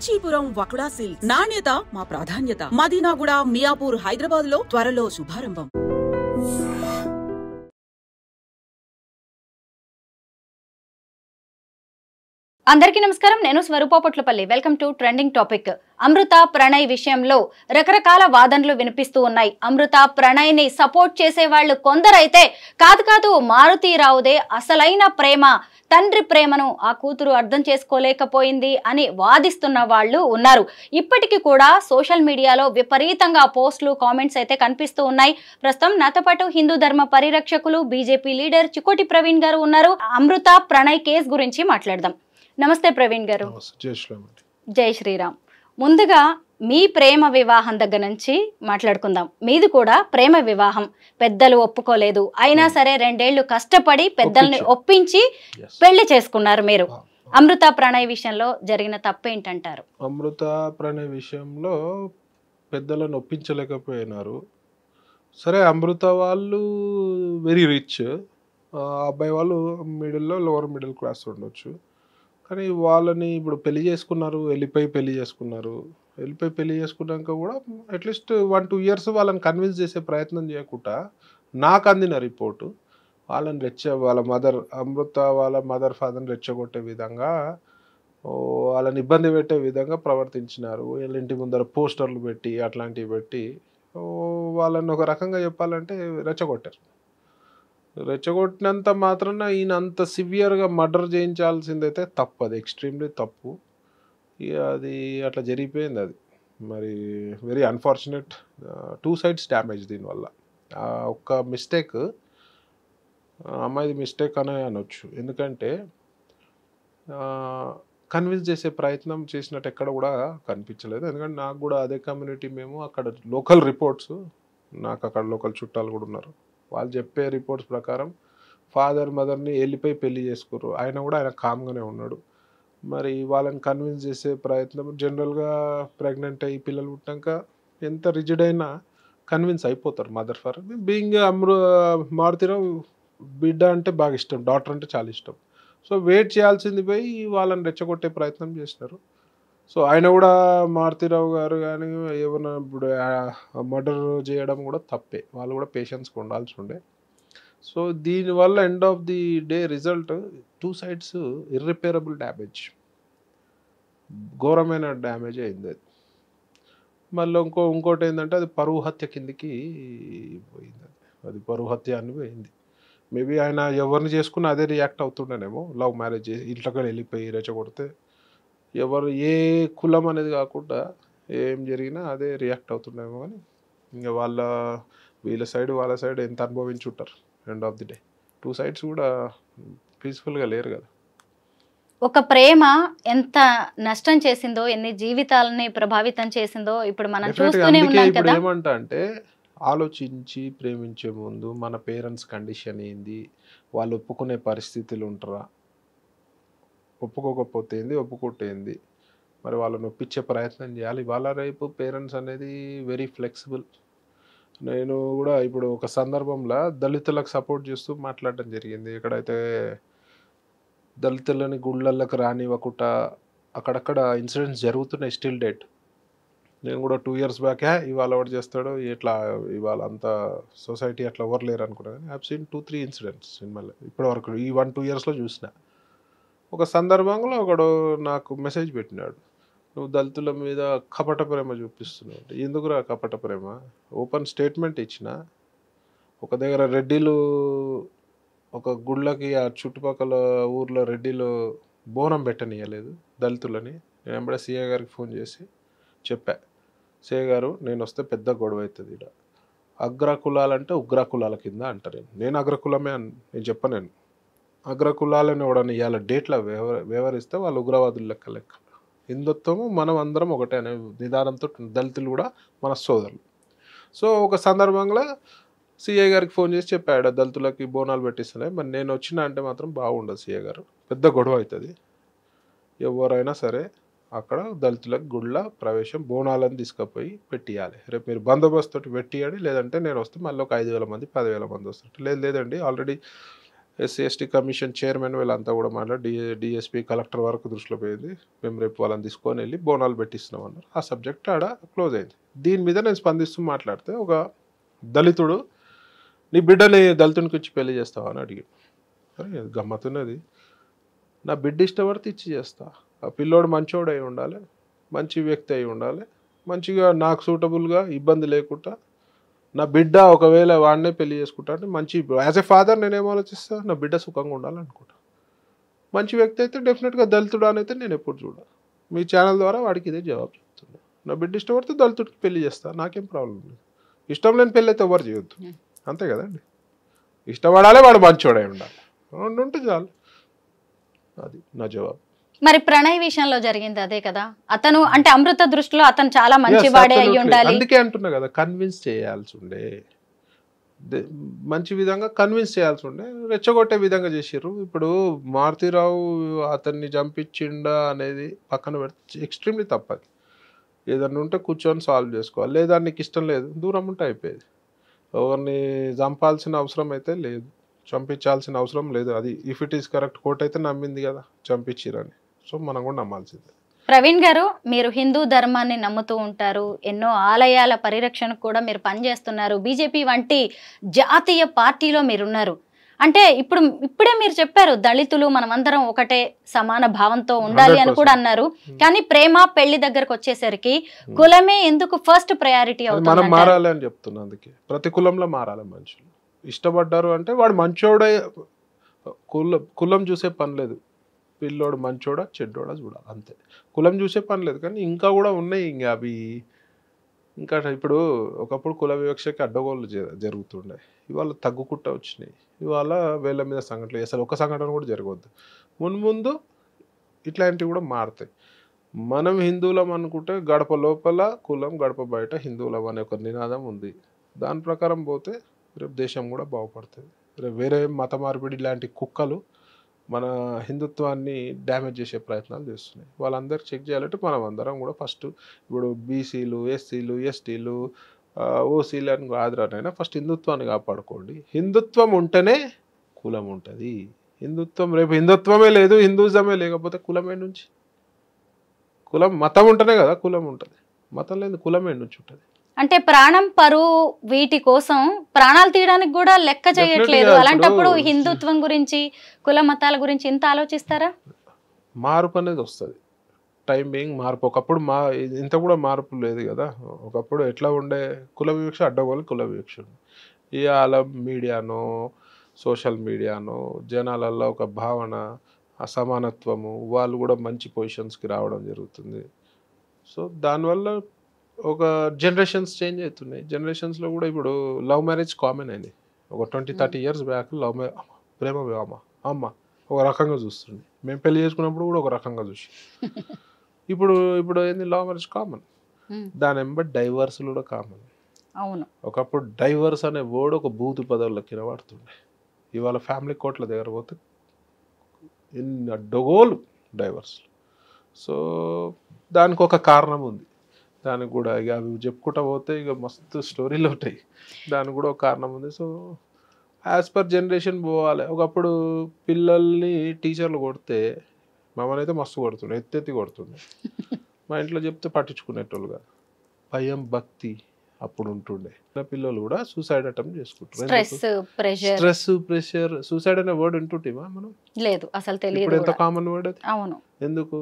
Kanchipuram వకుడా silks నాణ్యత మా ప్రాధాన్యత. మదీనాగూడ, మియాపూర్, హైదరాబాద్ లో త్వరలో శుభారంభం. అందరికీ నమస్కారం. నేను Swaroopa Potlapalli. Welcome to trending topic. Amrutha Pranay విషయంలో రకరకాల వాదనలు వినిపిస్తూ ఉన్నాయి. అమృత ప్రణయ్ ని సపోర్ట్ చేసే వాళ్ళు కొందరైతే కాదు మారుతీరావుదే అసలైన ప్రేమ, తండ్రి ప్రేమను ఆ కూతురు అర్థం చేసుకోలేకపోయింది అని వాదిస్తున్న వాళ్ళు ఉన్నారు. ఇప్పటికీ కూడా సోషల్ మీడియాలో విపరీతంగా పోస్టులు, కామెంట్స్ అయితే కనిపిస్తూ ఉన్నాయి. ప్రస్తుతం నాతో పాటు హిందూ ధర్మ పరిరక్షకులు, బీజేపీ లీడర్ చికోటి ప్రవీణ్ గారు ఉన్నారు. అమృత ప్రణయ్ కేసు గురించి మాట్లాడదాం. నమస్తే ప్రవీణ్ గారు. జై శ్రీరామ్. ముందుగా మీ ప్రేమ వివాహం దగ్గర నుంచి మాట్లాడుకుందాం. మీది కూడా ప్రేమ వివాహం, పెద్దలు ఒప్పుకోలేదు, అయినా సరే 2 ఏళ్లు కష్టపడి పెద్దల్ని ఒప్పించి పెళ్లి చేసుకున్నారు మీరు. అమృత ప్రణయ్ విషయంలో జరిగిన తప్పేంటంటారు? అమృత ప్రణయ్ విషయంలో పెద్దలను ఒప్పించలేకపోయినారు. సరే, అమృత వాళ్ళు వెరీ రిచ్, అబ్బాయి వాళ్ళు మిడిల్లో, లోవర్ మిడిల్ క్లాస్ ఉండొచ్చు. కానీ వాళ్ళని ఇప్పుడు పెళ్లి చేసుకున్నారు, వెళ్ళిపోయి పెళ్లి చేసుకున్నాక కూడా అట్లీస్ట్ 1-2 ఇయర్స్ వాళ్ళని కన్విన్స్ చేసే ప్రయత్నం చేయకుండా నాకు అందిన రిపోర్టు వాళ్ళని అమృత వాళ్ళ మదర్ ఫాదర్ని రెచ్చగొట్టే విధంగా, వాళ్ళని ఇబ్బంది పెట్టే విధంగా ప్రవర్తించినారు. వీళ్ళ ఇంటి ముందర పోస్టర్లు పెట్టి అట్లాంటివి పెట్టి వాళ్ళని ఒక రకంగా చెప్పాలంటే రెచ్చగొట్టినంత మాత్రాన ఈయన అంత సివియర్గా మర్డర్ చేయించాల్సిందైతే తప్పు, అది ఎక్స్ట్రీమ్లీ తప్పు. అది అట్లా జరిగిపోయింది. అది మరి వెరీ అన్ఫార్చునేట్. 2 sides డ్యామేజ్ దీనివల్ల. ఒక్క మిస్టేక్, అమ్మాయిది మిస్టేక్ అనే అనొచ్చు. ఎందుకంటే కన్విన్స్ చేసే ప్రయత్నం చేసినట్టు ఎక్కడ కూడా కనిపించలేదు. ఎందుకంటే నాకు కూడా అదే కమ్యూనిటీ, మేము అక్కడ లోకల్ రిపోర్ట్స్, నాకు అక్కడ లోకల్ చుట్టాలు కూడా ఉన్నారు. వాళ్ళు చెప్పే రిపోర్ట్స్ ప్రకారం ఫాదర్ మదర్ని వెళ్ళిపోయి పెళ్లి చేసుకున్నారు. ఆయన కామ్గానే ఉన్నాడు. మరి వాళ్ళని కన్విన్స్ చేసే ప్రయత్నం, జనరల్గా ప్రెగ్నెంట్ అయ్యి పిల్లలు పుట్టాక ఎంత రిజిడ్ అయినా కన్విన్స్ అయిపోతారు మదర్ ఫాదర్. బీయింగ్ మారుతీరావు బిడ్డ అంటే బాగా ఇష్టం, డాటర్ అంటే చాలా ఇష్టం. సో వెయిట్ చేయాల్సింది పోయి వాళ్ళని రెచ్చగొట్టే ప్రయత్నం చేసినారు. సో ఆయన కూడా, మారుతీరావు గారు కానీ ఏమైనా ఇప్పుడు మర్డర్ చేయడం కూడా తప్పే. వాళ్ళు కూడా పేషెన్స్గా ఉండాల్సి ఉండే. సో దీనివల్ల end of the day result 2 sides irreparable damage, ఘోరమైన డ్యామేజ్ అయింది. అది మళ్ళీ ఇంకోటి ఏంటంటే అది పరువు హత్య కిందికి పోయింది. అది పరువు హత్య అని పోయింది. మేబీ ఆయన ఎవరిని చేసుకుని అదే రియాక్ట్ అవుతుండేనేమో. లవ్ మ్యారేజ్ చేసి ఇంట్లోకి వెళ్ళిపోయి రెచ్చగొడితే ఎవరు ఏ కులం అనేది కాకుండా ఏం జరిగినా అదే రియాక్ట్ అవుతుండేమో. కానీ ఇంకా వీళ్ళ సైడ్ వాళ్ళ సైడ్ ఎంత అనుభవించుంటారు. End of the day 2 sides కూడా పీస్ఫుల్గా లేరు కదా. ఒక ప్రేమ ఎంత నష్టం చేసిందో, ఎన్ని జీవితాలని ప్రభావితం చేసిందో ఇప్పుడు మనం చూస్తూనే ఉన్నాం కదా. ఏమంటా అంటే, ఆలోచించి ప్రేమించే ముందు మన పేరెంట్స్ కండిషన్ ఏంది, వాళ్ళు ఒప్పుకునే పరిస్థితులు ఉంటారా, ఒప్పుకోకపోతే ఏంది, ఒప్పుకుంటే ఏంది, మరి వాళ్ళని ఒప్పించే ప్రయత్నం చేయాలి. వాళ్ళ రేపు పేరెంట్స్ అనేది వెరీ ఫ్లెక్సిబుల్. నేను కూడా ఇప్పుడు ఒక సందర్భంలో దళితులకు సపోర్ట్ చేస్తూ మాట్లాడడం జరిగింది. ఎక్కడైతే దళితులని గుళ్ళకి రానివ్వకుండా అక్కడక్కడ ఇన్సిడెంట్స్ జరుగుతున్నాయి స్టిల్ డేట్. నేను కూడా 2 years బ్యాక్ ఇవాళ ఎవరు చేస్తాడో ఇట్లా, ఇవాళ అంతా సొసైటీ అట్లా ఎవరు లేరు అనుకున్నా. కానీ ఐ సీన్ 2-3 ఇన్సిడెంట్స్ సినిమాలో ఇప్పటివరకు ఈ 1-2 yearsలో చూసిన. ఒక సందర్భంలో ఒకడు నాకు మెసేజ్ పెట్టినాడు, నువ్వు దళితుల మీద కపట ప్రేమ చూపిస్తున్నావు. ఎందుకురా కపట ప్రేమ? ఓపెన్ స్టేట్మెంట్ ఇచ్చిన. ఒక దగ్గర రెడ్డిలు ఒక గుళ్ళకి, ఆ చుట్టుపక్కల ఊర్లో రెడ్డిలు బోనం పెట్టనియలేదు దళితులని. నేను వెంబడే సీఏ గారికి ఫోన్ చేసి చెప్పా, సీఏ గారు నేను వస్తే పెద్ద గొడవ అవుతుంది, ఇక్కడ అగ్రకులాలంటే ఉగ్రకులాల కింద అంటారు. నేను అగ్రకులమే అని నేను చెప్పను. అగ్రకులాలని ఎవడని ఇవాళ డేట్లో వ్యవహరిస్తే వాళ్ళు ఉగ్రవాదులు లెక్క. హిందుత్వము మనం అందరం ఒకటే అనే నిదానంతో దళితులు కూడా మన సోదరులు. సో ఒక సందర్భంలో సీఏ గారికి ఫోన్ చేసి చెప్పాడు, దళితులకి బోనాలు పెట్టిస్తలే, మరి నేను వచ్చినా అంటే మాత్రం బాగుండదు సీఏ గారు, పెద్ద గొడవ అవుతుంది. ఎవరైనా సరే అక్కడ దళితులకు గుళ్ళ ప్రవేశం బోనాలను తీసుకుపోయి పెట్టియాలి. రేపు మీరు బందోబస్తు తోటి పెట్టియాలి, లేదంటే నేను వస్తే మళ్ళీ ఒక 5,000 మంది 10,000 మంది వస్తారు. లేదండి already SC ST commission chairman వీళ్ళంతా కూడా మాట్లాడి డిఎస్పీ కలెక్టర్ వరకు దృష్టిలో పోయింది. మేము రేపు వాళ్ళని తీసుకొని వెళ్ళి బోనాలు పెట్టిస్తున్నాం అన్నారు. ఆ సబ్జెక్ట్ ఆడ క్లోజ్ అయింది. దీని మీద నేను స్పందిస్తూ మాట్లాడితే ఒక దళితుడు నీ బిడ్డని దళితునికి ఇచ్చి పెళ్లి చేస్తావా అని అడిగాడు. అరే గమ్మతున్నది, నా బిడ్డ ఇష్టపడితే ఇచ్చి చేస్తా. ఆ పిల్లోడు మంచోడు అయి ఉండాలి, మంచి వ్యక్తి అయి ఉండాలి, మంచిగా నాకు సూటబుల్గా ఇబ్బంది లేకుండా నా బిడ్డ ఒకవేళ వాడినే పెళ్లి చేసుకుంటా అంటే మంచి యాజ్ ఎ ఫాదర్ నేనేం ఆలోచిస్తా, నా బిడ్డ సుఖంగా ఉండాలనుకుంటా. మంచి వ్యక్తి అయితే డెఫినెట్గా దళితుడు అని అయితే నేను ఎప్పుడు చూడ. మీ ఛానల్ ద్వారా వాడికి ఇదే జవాబు చెప్తున్నా. నా బిడ్డ ఇష్టపడితే దళితుడికి పెళ్లి చేస్తా, నాకేం ప్రాబ్లం లేదు. ఇష్టం లేని పెళ్ళి అయితే ఎవరు చేయొద్దు, అంతే కదండి. ఇష్టపడాలి, వాడు మంచోడై ఉండాలి, ఉంటే చాలు. అది నా జవాబు. మరి ప్రణయ్ విషయంలో జరిగింది అదే కదా. అతను అంటే అమృత దృష్టిలో అతను చాలా మంచివాడే అయి ఉండాలి. అందుకే అంటున్నా కదా, కన్విన్స్ చేయాల్సి ఉండే, మంచి విధంగా కన్విన్స్ చేయాల్సి ఉండే, రెచ్చగొట్టే విధంగా చేసిర్రు. ఇప్పుడు మారుతీరావు అతన్ని చంపించిండా అనేది పక్కన పెడితే ఎక్స్ట్రీమ్లీ తప్పది. ఏదన్నా ఉంటే కూర్చొని సాల్వ్ చేసుకోవాలి, లేదా నీకు ఇష్టం లేదు దూరం ఉంటే అయిపోయేది. ఎవరిని చంపాల్సిన అవసరం అయితే లేదు, చంపించాల్సిన అవసరం లేదు. అది if it is correct, court అయితే నమ్మింది కదా చంపించిరని, సో మనం కూడా నమ్మాల్సిందే. ప్రవీణ్ గారు, మీరు హిందూ ధర్మాన్ని నమ్ముతూ ఉంటారు, ఎన్నో ఆలయాల పరిరక్షణకు కూడా మీరు పనిచేస్తున్నారు, బీజేపీ వంటి జాతీయ పార్టీలో మీరున్నారు. అంటే ఇప్పుడే మీరు చెప్పారు దళితులు మనమందరం ఒకటే సమాన భావంతో ఉండాలి అని కూడా అన్నారు. కానీ ప్రేమ పెళ్లి దగ్గరకు వచ్చేసరికి కులమే ఎందుకు ఫస్ట్ ప్రయారిటీ అవుతుంది? మనం మారాలి అని చెప్తున్నా. అందుకే ప్రతి కులంలో మారాలి. మనుషులు ఇష్టపడ్డారు అంటే వాడు మంచోడే, కులం చూసే పని లేదు. పిల్లోడు మంచోడా చెడ్డోడా చూడాలి, అంతే. కులం చూసే పని లేదు. కానీ ఇంకా కూడా ఉన్నాయి. ఇంకా అవి ఇంకా ఇప్పుడు ఒకప్పుడు కుల వివక్షకి అడ్డగోళ్ళు జరుగుతుండే, ఇవాళ తగ్గుకుంటూ వచ్చినాయి. ఇవాళ వేళ్ళ మీద సంఘటనలు, అసలు ఒక సంఘటన కూడా జరగవద్దు. ముందు ఇట్లాంటివి కూడా మారుతాయి. మనం హిందువులం అనుకుంటే గడప లోపల కులం, గడప బయట హిందువులం అనే ఒక నినాదం ఉంది. దాని ప్రకారం పోతే రేపు దేశం కూడా బాగుపడుతుంది. రేపు వేరే మత మార్పిడి ఇలాంటి కుక్కలు మన హిందుత్వాన్ని డ్యామేజ్ చేసే ప్రయత్నాలు చేస్తున్నాయి. వాళ్ళందరికీ చెక్ చేయాలంటే మనం అందరం కూడా ఫస్ట్ ఇప్పుడు బీసీలు, ఎస్సీలు, ఎస్టీలు, ఓసీలు అని కాదురానైనా ఫస్ట్ హిందుత్వాన్ని కాపాడుకోండి. హిందుత్వం ఉంటేనే కులం ఉంటుంది. రేపు హిందుత్వమే లేదు, హిందూజమే లేకపోతే కులమే నుంచి, కులం మతం ఉంటేనే కదా కులం ఉంటుంది. మతం లేదు కులమే నుంచి ఉంటుంది. అంటే ప్రాణం పరువు వీటి కోసం ప్రాణాలు తీయడానికి కూడా లెక్క చేయట్లేదు. అలాంటప్పుడు హిందుత్వం గురించి, కుల మతాల గురించి ఇంత ఆలోచిస్తారా? మార్పు అనేది వస్తుంది, టైం బీయింగ్ మార్పు. ఒకప్పుడు ఇంత కూడా మార్పు లేదు కదా. ఒకప్పుడు ఎట్లా ఉండే, కుల వివక్ష అడ్డగోలు కుల వివక్ష. ఇవాళ మీడియానో సోషల్ మీడియానో జనాలలో ఒక భావన, అసమానత్వము, వాళ్ళు కూడా మంచి పొజిషన్స్కి రావడం జరుగుతుంది. సో దానివల్ల ఒక జనరేషన్స్ చేంజ్ అవుతున్నాయి. జనరేషన్స్లో కూడా ఇప్పుడు లవ్ మ్యారేజ్ కామన్ అయింది. ఒక 20-30 ఇయర్స్ బ్యాక్ ప్రేమ వివాహం అమ్మ ఒక రకంగా చూస్తుంది. మేము పెళ్లి చేసుకున్నప్పుడు కూడా ఒక రకంగా చూసి ఇప్పుడు ఏంది, లవ్ మ్యారేజ్ కామన్. దాని వెంబడి డైవర్స్లు కూడా కామన్. అవును, ఒకప్పుడు డైవర్స్ అనే వర్డ్ ఒక బూతు పదవుల్లో కింద పడుతుండే. ఇవాళ ఫ్యామిలీ కోర్టుల దగ్గర పోతే ఎన్ని అడ్డగోలు డైవర్స్లు. సో దానికి ఒక కారణం ఉంది. దానికి కూడా ఇక అవి చెప్పుకుంటా పోతే ఇక మస్తు స్టోరీలు ఉంటాయి. దానికి కూడా ఒక కారణం ఉంది. సో యాజ్ పర్ జనరేషన్ పోవాలి. ఒకప్పుడు పిల్లల్ని టీచర్లు కొడితే మమ్మల్ని అయితే మస్తు కొడుతుండే, ఎత్తెత్తి కొడుతుండే. మా ఇంట్లో చెప్తే పట్టించుకునేటోళ్ళుగా. భయం భక్తి అప్పుడు ఉంటుండే. పిల్లలు కూడా సూసైడ్ అటెంప్ట్ చేసుకుంటారు. స్ట్రెస్, ప్రెషర్, సూసైడ్ అనే వర్డ్ వింటుంటేమా మనం? లేదు, అసలు తెలియదు. ఇప్పుడు ఎంత కామన్ వర్డ్ అది. అవును. ఎందుకు?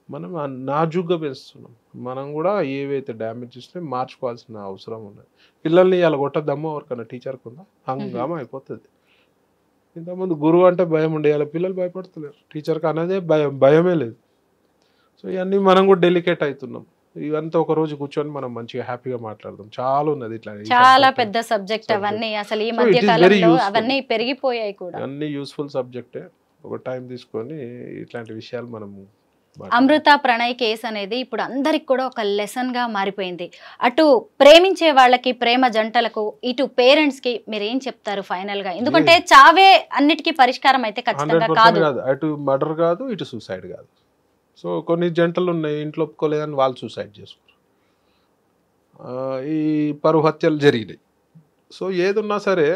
మనం నాజుగ్గా పెంచుతున్నాం. మనం కూడా ఏవైతే డ్యామేజ్ చేసినా మార్చుకోవాల్సిన అవసరం ఉన్నది. పిల్లల్ని ఇలా కొట్టద్దమ్మో ఎవరికన్నా టీచర్కి ఉందా? హంగామా అయిపోతుంది. ఇంతకుముందు గురువు అంటే భయం ఉండే, ఇలా పిల్లలు భయపడుతున్నారు. టీచర్కి అనేది భయమే లేదు. సో ఇవన్నీ మనం కూడా డెలికేట్ అవుతున్నాం. ఇవంతా ఒక రోజు కూర్చొని మనం మంచిగా హ్యాపీగా మాట్లాడదాం. చాలా ఉన్నది ఇట్లా, చాలా పెద్ద సబ్జెక్ట్ అవన్నీ. అసలు ఈ మధ్య కాలంలో అవన్నీ పెరిగిపోయాయి కూడా. అన్ని యూస్ఫుల్ సబ్జెక్టే. ఒక టైం తీసుకొని ఇట్లాంటి విషయాలు మనం. అమృత ప్రణయ్ కేసు అనేది ఇప్పుడు అందరికి కూడా ఒక లెసన్ గా మారిపోయింది. అటు ప్రేమించే వాళ్ళకి, ప్రేమ జంటలకు, ఇటు పేరెంట్స్ కి మీరు ఏం చెప్తారు ఫైనల్ గా? ఎందుకంటే చావే అన్నిటికీ పరిష్కారం అయితే ఖచ్చితంగా కాదు. అటు మర్డర్ కాదు, ఇటు సూసైడ్ కాదు. సో కొన్ని జంటలు ఉన్నాయి ఇంట్లో ఒప్పుకోలేదని వాళ్ళు సూసైడ్ చేసుకోరు. ఈ పరువు హత్యలు జరిగినాయి. సో ఏదున్నా సరే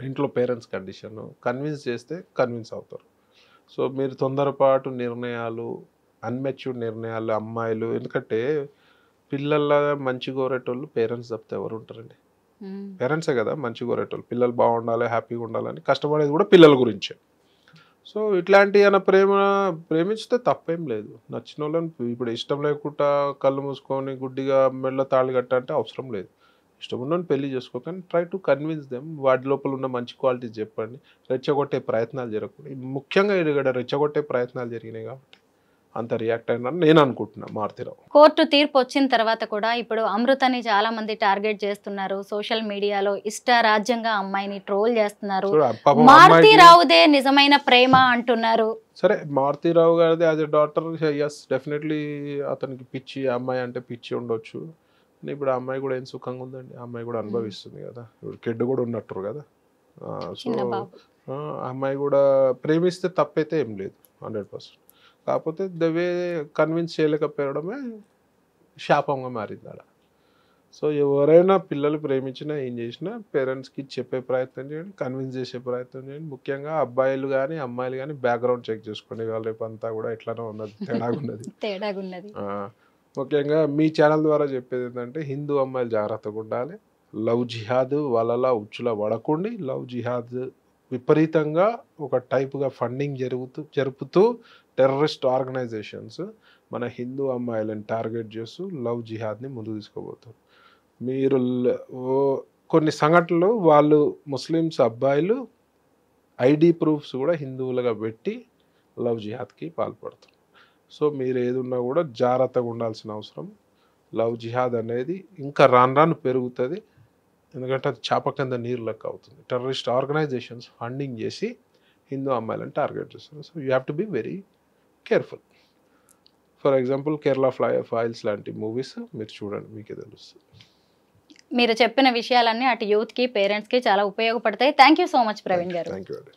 ఇంట్లో పేరెంట్స్ కండిషన్ కన్విన్స్ చేస్తే కన్విన్స్ అవుతారు. సో మీరు తొందరపాటు నిర్ణయాలు, అన్మెచ్యూర్డ్ నిర్ణయాలు అమ్మాయిలు, ఎందుకంటే పిల్లల మంచి కోరేటోళ్ళు పేరెంట్స్ తప్పితే ఎవరు ఉంటారండి? పేరెంట్సే కదా మంచి కోరేటోళ్ళు. పిల్లలు బాగుండాలి, హ్యాపీగా ఉండాలని కష్టపడేది కూడా పిల్లల గురించే. సో ఇట్లాంటి ప్రేమించితే తప్పేం లేదు. నచ్చిన వాళ్ళని ఇప్పుడు ఇష్టం లేకుండా కళ్ళు మూసుకొని గుడ్డిగా మెళ్ళ తాళి కట్టాలంటే అవసరం లేదు. ఇష్టం ఉన్నని పెళ్లి చేసుకోకండి, ట్రై టు కన్విన్స్ దెమ్. వాటి లోపల ఉన్న మంచి క్వాలిటీస్ చెప్పండి, రెచ్చగొట్టే ప్రయత్నాలు జరగకుండా. ముఖ్యంగా ఇక్కడ రెచ్చగొట్టే ప్రయత్నాలు జరిగినాయి కాబట్టి అంత రియాక్ట్ అయినని నేను అనుకుంటున్నా మారుతిరావు. కోర్టు తీర్పు వచ్చిన తర్వాత కూడా ఇప్పుడు అమృతని చాలా మంది టార్గెట్ చేస్తున్నారు. సోషల్ మీడియాలో ఇష్టారాజ్యంగా అమ్మాయిని ట్రోల్ చేస్తున్నారు. మారుతిరావుదే నిజమైన ప్రేమ అంటున్నారు. సరే, మారుతిరావు గారిది as a daughter, yes definitely అతనికి పిచ్చి, అమ్మాయి అంటే పిచ్చి ఉండొచ్చు. ఇప్పుడు ఆ అమ్మాయి కూడా ఏం సుఖంగా ఉందండి, ఆ అమ్మాయి కూడా అనుభవిస్తుంది కదా. ఇప్పుడు కిడ్ కూడా ఉన్నట్టు కదా. సో అమ్మాయి కూడా ప్రేమిస్తే తప్పైతే ఏం లేదు 100%. కాకపోతే దవే కన్విన్స్ చేయలేకపోవడమే శాపంగా మారింది అలా. సో ఎవరైనా పిల్లలు ప్రేమించినా ఏం చేసినా పేరెంట్స్కి చెప్పే ప్రయత్నం చేయండి, కన్విన్స్ చేసే ప్రయత్నం చేయండి. ముఖ్యంగా అబ్బాయిలు కానీ అమ్మాయిలు కానీ బ్యాక్గ్రౌండ్ చెక్ చేసుకోండి. వాళ్ళ రేపు అంతా కూడా ఎట్లానో ఉన్నది, తేడాగున్నది. ముఖ్యంగా మీ ఛానల్ ద్వారా చెప్పేది ఏంటంటే హిందూ అమ్మాయిలు జాగ్రత్తగా ఉండాలి. లవ్ జిహాద్ వాళ్ళలా ఉచ్చులా పడకండి. లవ్ జిహాద్ విపరీతంగా ఒక టైపుగా ఫండింగ్ జరుపుతూ టెర్రరిస్ట్ ఆర్గనైజేషన్స్ మన హిందూ అమ్మాయిలను టార్గెట్ చేస్తూ లవ్ జిహాద్ని ముందు తీసుకోబోతారు. మీరు కొన్ని సంఘటనలు వాళ్ళు ముస్లిమ్స్ అబ్బాయిలు ఐడి ప్రూఫ్స్ కూడా హిందువులుగా పెట్టి లవ్ జిహాద్కి పాల్పడతారు. సో మీరు ఏదున్నా కూడా జాగ్రత్తగా ఉండాల్సిన అవసరం. లవ్ జిహాద్ అనేది ఇంకా రాను పెరుగుతుంది, ఎందుకంటే అది చేప కింద నీరు లెక్క అవుతుంది. టెర్రరిస్ట్ ఆర్గనైజేషన్స్ ఫండింగ్ చేసి హిందూ అమ్మాయిలను టార్గెట్ చేస్తారు. So you have to be very careful. For example Kerala files లాంటి మూవీస్ మీరు చూడండి, మీకే తెలుస్తుంది. మీరు చెప్పిన విషయాలన్నీ అటు యూత్కి, పేరెంట్స్కి చాలా ఉపయోగపడతాయి. Thank you so much Praveen garu. Thank you అండి.